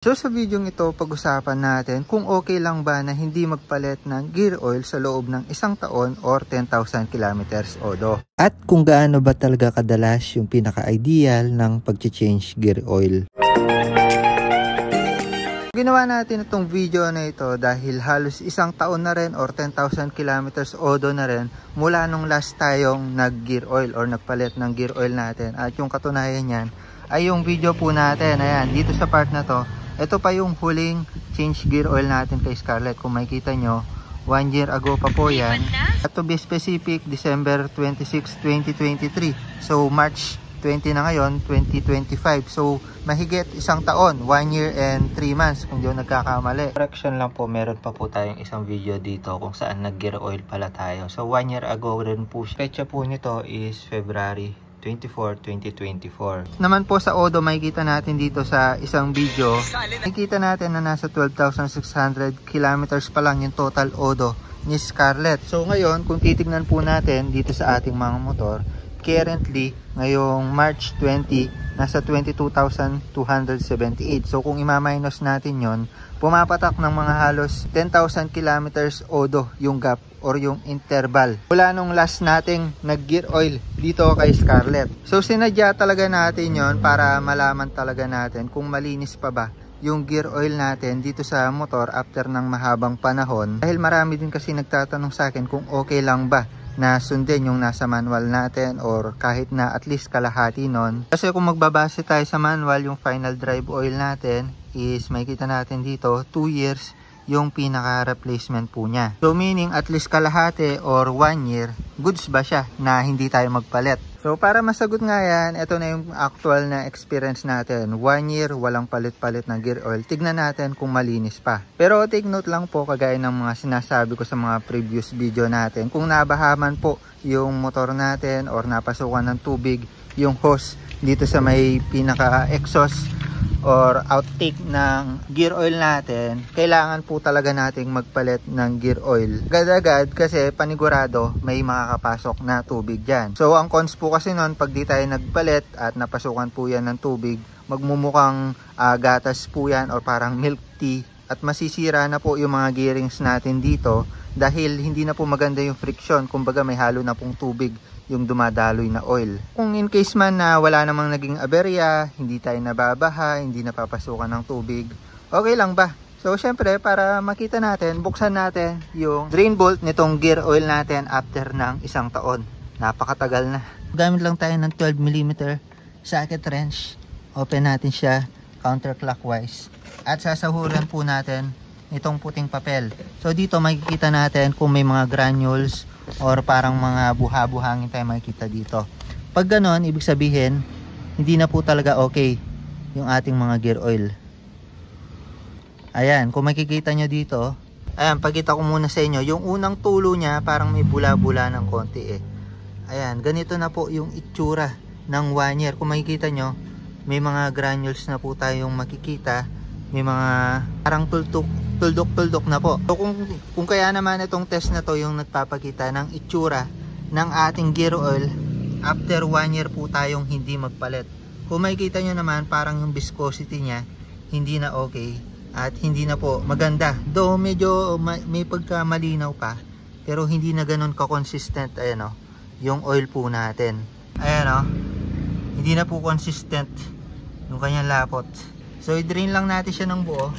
So sa video ito, pag-usapan natin kung okay lang ba na hindi magpalit ng gear oil sa loob ng isang taon or 10,000 kilometers odo. At kung gaano ba talaga kadalas yung pinaka-ideal ng pag-change gear oil. Ginawa natin itong video na ito dahil halos isang taon na rin or 10,000 kilometers odo na rin mula nung last tayong nag-gear oil or nagpalit ng gear oil natin. At yung katunayan yan ay yung video po natin. Ayan, dito sa part na to. Ito pa yung huling change gear oil natin kay Scarlett. Kung makikita nyo, 1 year ago pa po yan. At to be specific, December 26, 2023. So March 20 na ngayon, 2025. So mahigit isang taon, 1 year and 3 months kung di ako nagkakamali. Correction lang po, meron pa po tayong isang video dito kung saan nag gear oil pala tayo. So 1 year ago rin po siya. Petsa po nito is February 24, 2024. Naman po sa odo, makikita natin dito sa isang video, makikita natin na nasa 12,600 kilometers pa lang yung total odo ni Scarlett. So ngayon, kung titignan po natin dito sa ating mga motor, currently, ngayong March 20, nasa 22,278. So kung ima-minus natin yon, pumapatak ng mga halos 10,000 kilometers odo yung gap or yung interval mula nung last nating nag-gear oil dito kay Scarlett. So sinadya talaga natin yon para malaman talaga natin kung malinis pa ba yung gear oil natin dito sa motor after ng mahabang panahon. Dahil marami din kasi nagtatanong sa akin kung okay lang ba na sundin yung nasa manual natin or kahit na at least kalahati nun. Kasi kung magbabase tayo sa manual, yung final drive oil natin is makikita natin dito 2 years yung pinaka replacement po niya. So meaning at least kalahati or 1 year, goods ba siya na hindi tayo magpalit? So para masagot nga yan, ito na yung actual na experience natin. 1 year, walang palit-palit na gear oil. Tignan natin kung malinis pa. Pero take note lang po, kagaya ng mga sinasabi ko sa mga previous video natin, kung nabahaman po yung motor natin or napasukan ng tubig yung hose dito sa may pinaka-exhaust or outtake ng gear oil natin, kailangan po talaga nating magpalit ng gear oil agad-agad kasi panigurado may makakapasok na tubig dyan. So ang cons po kasi nun, pag di tayo nagpalit at napasukan po yan ng tubig, magmumukhang gatas po yan or parang milk tea at masisira na po yung mga gearings natin dito dahil hindi na po maganda yung friction, kumbaga may halo na pong tubig yung dumadaloy na oil. Kung in case man na wala namang naging aberya, hindi tayo nababaha, hindi napapasukan ng tubig, okay lang ba? So syempre, para makita natin, buksan natin yung drain bolt nitong gear oil natin after ng isang taon. Napakatagal na. Gamit lang tayo ng 12mm socket wrench. Open natin siya counterclockwise. At sasahuran po natin itong puting papel. So dito makikita natin kung may mga granules or parang mga buha-buhangin tayo makikita dito. Pag ganon, ibig sabihin hindi na po talaga okay yung ating mga gear oil. Ayan, kung makikita nyo dito, ayan, pagkita ko muna sa inyo, yung unang tulo nya parang may bula-bula ng konti eh. Ayan, ganito na po yung itsura ng 1 year. Kung makikita nyo, may mga granules na po tayong makikita, may mga parang tuldok na po. So kung kaya naman itong test na to yung nagpapakita ng itsura ng ating gear oil after 1 year po tayong hindi magpalit. Kung makikita nyo naman, parang yung viscosity nya hindi na okay at hindi na po maganda. Though medyo may pagkamalinaw pa, pero hindi na ganun ka-consistent. Ayan o, yung oil po natin. Ayan o, hindi na po consistent yung kanyang lapot. So i-drain lang natin siya ng buo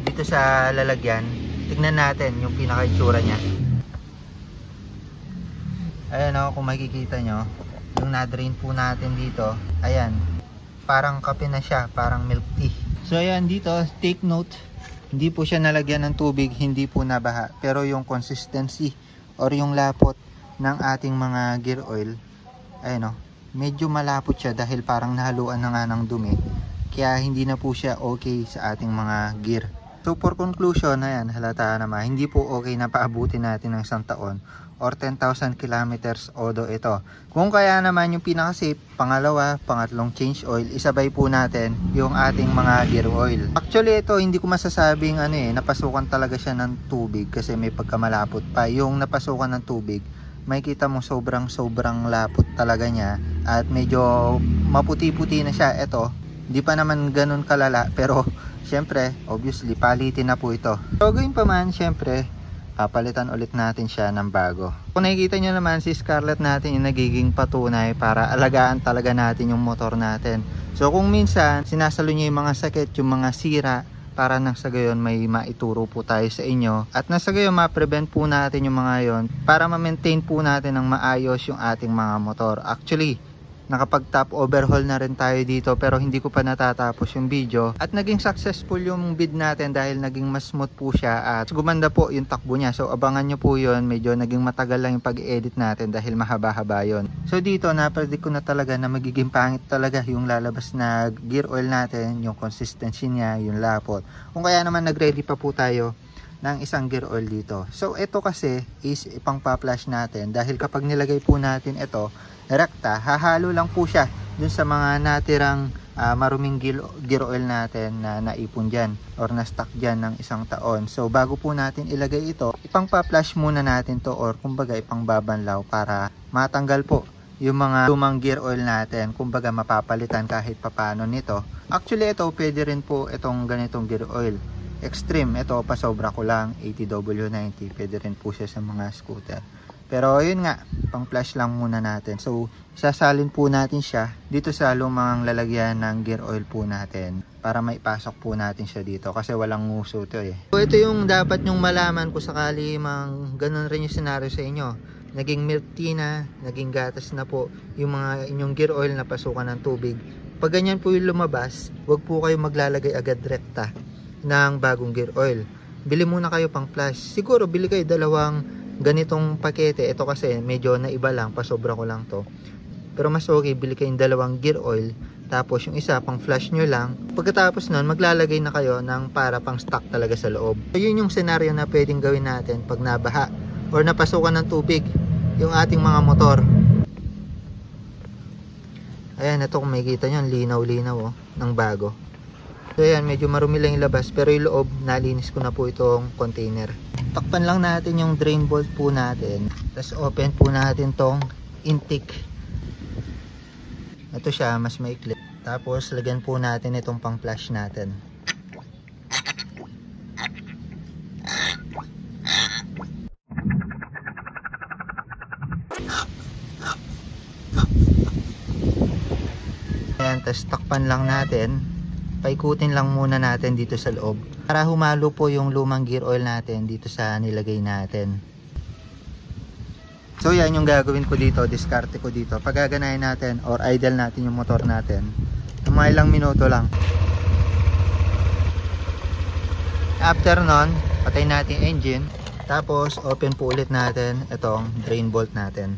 dito sa lalagyan. Tignan natin yung pinaka-itsura niya. Ayan o, kung makikita nyo, yung na-drain po natin dito, ayan, parang kape na siya, parang milk tea. So ayan, dito, take note, hindi po siya nalagyan ng tubig, hindi po nabaha. Pero yung consistency or yung lapot ng ating mga gear oil, ayan o, medyo malapot siya dahil parang nahaluan na nga ng dumi. Kaya hindi na po siya okay sa ating mga gear. So for conclusion, ayan, halata naman, hindi po okay na paabutin natin ng isang taon or 10,000 kilometers odo ito. Kung kaya naman yung pinaka-safe, pangalawa, pangatlong change oil, isabay po natin yung ating mga gear oil. Actually ito, hindi ko masasabing napasukan talaga siya ng tubig kasi may pagkamalapot pa. Yung napasukan ng tubig, makikita mo sobrang lapot talaga niya at medyo maputi-puti na siya. Ito, Di pa naman ganun kalala, pero syempre, obviously, palitin na po ito. So, gawin pa man, syempre, papalitan ulit natin siya ng bago. Kung nakikita nyo naman, si Scarlett natin yung nagiging patunay para alagaan talaga natin yung motor natin. So, kung minsan, sinasalo nyo yung mga sakit, yung mga sira, para nang sa gayon may maituro po tayo sa inyo. At nasa gayon, ma-prevent po natin yung mga yon para ma-maintain po natin ng maayos yung ating mga motor. Actually, nakapag top overhaul na rin tayo dito pero hindi ko pa natatapos yung video, at naging successful yung bid natin dahil naging mas smooth po siya at gumanda po yung takbo niya. So abangan nyo po yun, medyo naging matagal lang yung pag-edit natin dahil mahaba-haba yun. So dito na-predict ko na talaga na magiging pangit talaga yung lalabas na gear oil natin, yung consistency niya, yung lapot. Kung kaya naman nag-ready pa po tayo ng isang gear oil dito. So ito kasi is ipang pa-flash natin dahil kapag nilagay po natin ito rekta, hahalo lang po siya dun sa mga natirang maruming gear oil natin na naipon dyan or na-stock dyan ng isang taon. So bago po natin ilagay ito, ipang pa-flash muna natin to or kumbaga ipang babanlaw para matanggal po yung mga lumang gear oil natin, kumbaga mapapalitan kahit papano nito. Actually ito pwede rin po itong ganitong gear oil extreme, ito pasobra ko lang 80W90, pwede rin po siya sa mga scooter. Pero yun nga, pang flash lang muna natin. So, sasalin po natin siya dito sa lumang lalagyan ng gear oil po natin para maipasok po natin siya dito kasi walang nguso ito eh. So, ito yung dapat nyong malaman kung sakali mang ganun rin yung scenario sa inyo. Naging milk tea na, naging gatas na po yung mga inyong gear oil na pasukan ng tubig. Pag ganyan po yung lumabas, wag po kayo maglalagay agad rekta ng bagong gear oil. Bili muna kayo pang flash. Siguro bili kayo dalawang ganitong pakete. Ito kasi medyo naiba lang, pasobra ko lang to. Pero mas okay, bili kayong dalawang gear oil, tapos yung isa pang flash nyo lang. Pagkatapos nun, maglalagay na kayo ng para pang stock talaga sa loob. So yun yung scenario na pwedeng gawin natin pag nabaha or napasukan ng tubig yung ating mga motor. Ayan, ito kung makikita nyo, linaw-linaw oh, ng bago. So ayan, medyo marumi lang yung labas, pero yung loob, nalinis ko na po itong container. Takpan lang natin yung drain bolt po natin. Tapos open po natin tong intake. Ito siya, mas maikli. Tapos lagyan po natin itong pang flash natin. Ayan, tapos takpan lang natin. Paikutin lang muna natin dito sa loob para humalo po yung lumang gear oil natin dito sa nilagay natin. So yan yung gagawin ko dito, diskarte ko dito. Pag gaganahin natin or idle natin yung motor natin, mga ilang minuto lang. After nun, patay natin engine. Tapos open po ulit natin itong drain bolt natin.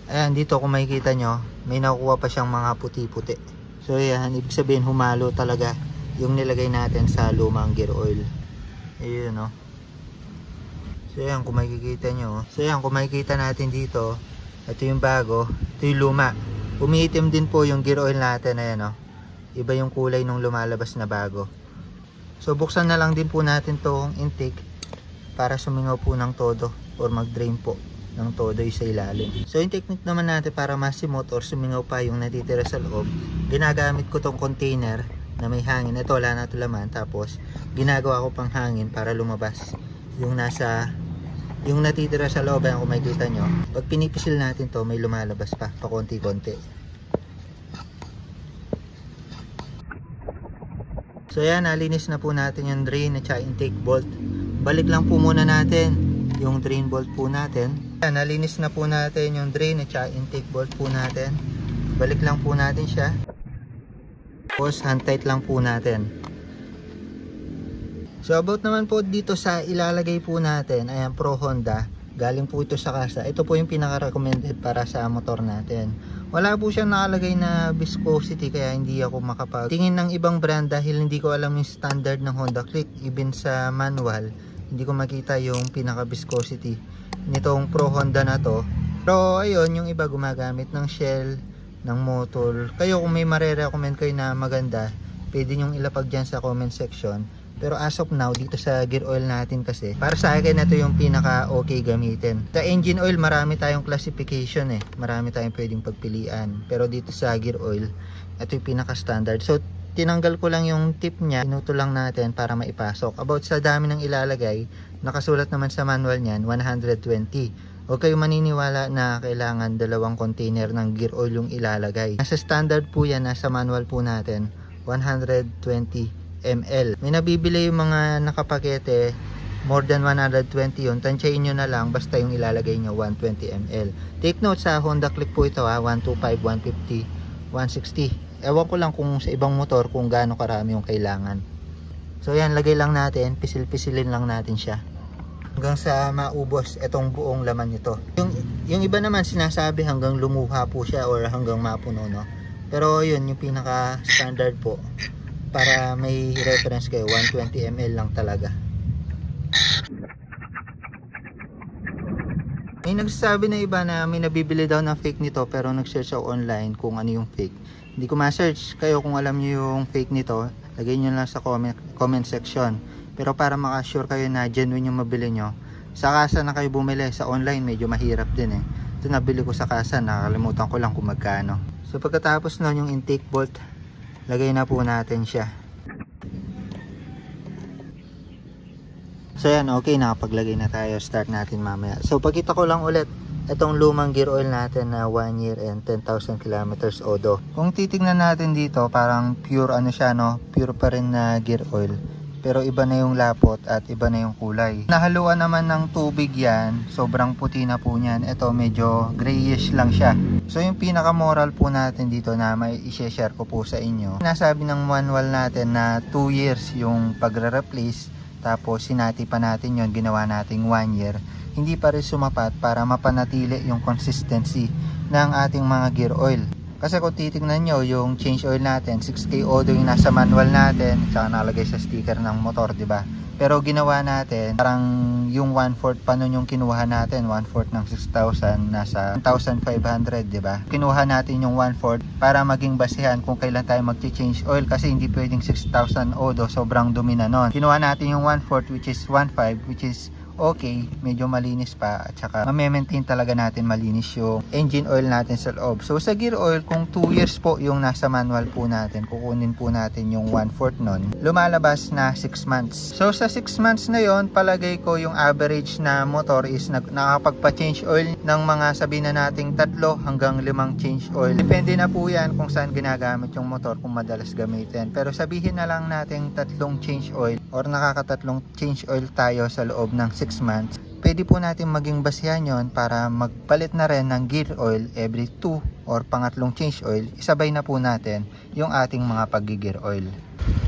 Ayan, dito kung makikita nyo, may nakukuha pa siyang mga puti-puti. So yan, ibig sabihin humalo talaga yung nilagay natin sa lumang gear oil. Ayun no. So yan, kung makikita nyo. So yan, kung makikita natin dito, ito yung bago, ito yung luma. Umiitim din po yung gear oil natin. Ayan no. Iba yung kulay nung lumalabas na bago. So buksan na lang din po natin tong intake para sumingaw po ng todo or mag-drain po ng todo yung sa ilalim. So yung technique naman natin para masimot or sumingaw pa yung natitira sa loob, ginagamit ko tong container na may hangin. Ito wala na ito laman, tapos ginagawa ko pang hangin para lumabas yung nasa, yung natitira sa loob. Ayan, kung makikita nyo, pag pinipisil natin to may lumalabas pa konti-konti. So yan, nalinis na po natin yung drain at intake bolt. Balik lang po muna natin yung drain bolt po natin. Yan, nalinis na po natin yung drain at intake bolt po natin. Balik lang po natin siya. Tapos hand tight lang po natin. So about naman po dito sa ilalagay po natin, ayan, Pro Honda. Galing po ito sa kasa. Ito po yung pinaka-recommended para sa motor natin. Wala po siyang nakalagay na viscosity kaya hindi ako makapagtingin ng ibang brand dahil hindi ko alam yung standard ng Honda Click. Even sa manual, hindi ko makita yung pinaka viscosity nitong Pro Honda na to. Pero ayun, yung iba gumagamit ng shell, ng motor. Kayo kung may mare-recommend kayo na maganda, pwede nyong ilapag dyan sa comment section. Pero as of now, dito sa gear oil natin kasi, para sa akin ito yung pinaka okay gamitin. Sa engine oil, marami tayong classification eh. Marami tayong pwedeng pagpilian. Pero dito sa gear oil, Ito yung pinaka standard. So tinanggal ko lang yung tip niya, pinuto lang natin para maipasok. About sa dami ng ilalagay, nakasulat naman sa manual niyan 120. Huwag kayong maniniwala na kailangan 2 container ng gear oil yung ilalagay. Nasa standard po yan, nasa manual po natin 120 ml. May nabibili yung mga nakapakete more than 120 yun, tansyain nyo na lang basta yung ilalagay nyo 120 ml. Take note, sa Honda Click po ito 125, 150, 160. Ewan ko lang kung sa ibang motor kung gaano karami yung kailangan. So yan, lagay lang natin, pisil-pisilin lang natin siya hanggang sa maubos itong buong laman nito. Yung iba naman sinasabi hanggang lumuha po siya or hanggang mapuno, no? Pero yun yung pinaka standard po, para may reference kayo, 120 ml lang talaga. May nagsasabi na iba na may nabibili daw ng fake nito, pero nag-search ako online kung ano yung fake. Hindi ko ma-search. Kayo kung alam nyo yung fake nito, lagay nyo lang sa comment section. Pero para maka-sure kayo na genuine yung mabili nyo, sa kasa na kayo bumili. Sa online medyo mahirap din eh. Ito nabili ko sa kasa, nakakalimutan ko lang kung magkano. So pagkatapos nun yung intake bolt, lagay na po natin siya. So yan, okay, nakapaglagay na tayo. Start natin mamaya. So pagkita ko lang ulit itong lumang gear oil natin na 1 year and 10,000 kilometers odo. Kung titignan natin dito, parang pure ano siya, no? Pure pa rin na gear oil. Pero iba na yung lapot at iba na yung kulay. Nahaluan naman ng tubig yan. Sobrang puti na po niyan. Ito medyo grayish lang siya. So yung pinaka moral po natin dito na may i-share ko po sa inyo. Nasabi ng manual natin na 2 years yung pagre-replace. Tapos sinati pa natin yon, ginawa nating 1 year. Hindi pa rin sumapat para mapanatili yung consistency ng ating mga gear oil. Kasi kung titignan nyo yung change oil natin, 6K odo yung nasa manual natin, tsaka nakalagay sa sticker ng motor, diba? Pero ginawa natin, parang yung 1/4 pa nun yung kinuha natin, 1/4 ng 6,000, nasa 1,500, diba? Kinuha natin yung 1/4 para maging basihan kung kailan tayo mag-change oil, kasi hindi pwedeng 6,000 odo, sobrang dumi na nun. Kinuha natin yung 1/4 which is 1,500, which is okay, medyo malinis pa, at saka ma-maintain talaga natin malinis yung engine oil natin sa loob. So sa gear oil, kung 2 years po yung nasa manual po natin, kukunin po natin yung 1/4 nun, lumalabas na 6 months. So sa 6 months na yon, palagay ko yung average na motor is nakakapagpa-change oil ng mga sabihin na nating 3 hanggang 5 change oil. Depende na po yan kung saan ginagamit yung motor, kung madalas gamitin. Pero sabihin na lang nating 3 change oil or nakakatatlong change oil tayo sa loob ng 6 months, pwede po natin maging basihan yon para magpalit na rin ng gear oil every 2 or pangatlong change oil, isabay na po natin yung ating mga pag-gear oil.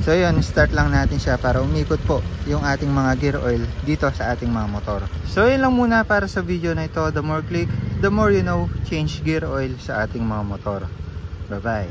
So yun, start lang natin siya para umikot po yung ating mga gear oil dito sa ating mga motor. So yun lang muna para sa video na ito. The more click, the more you know, change gear oil sa ating mga motor. Bye bye.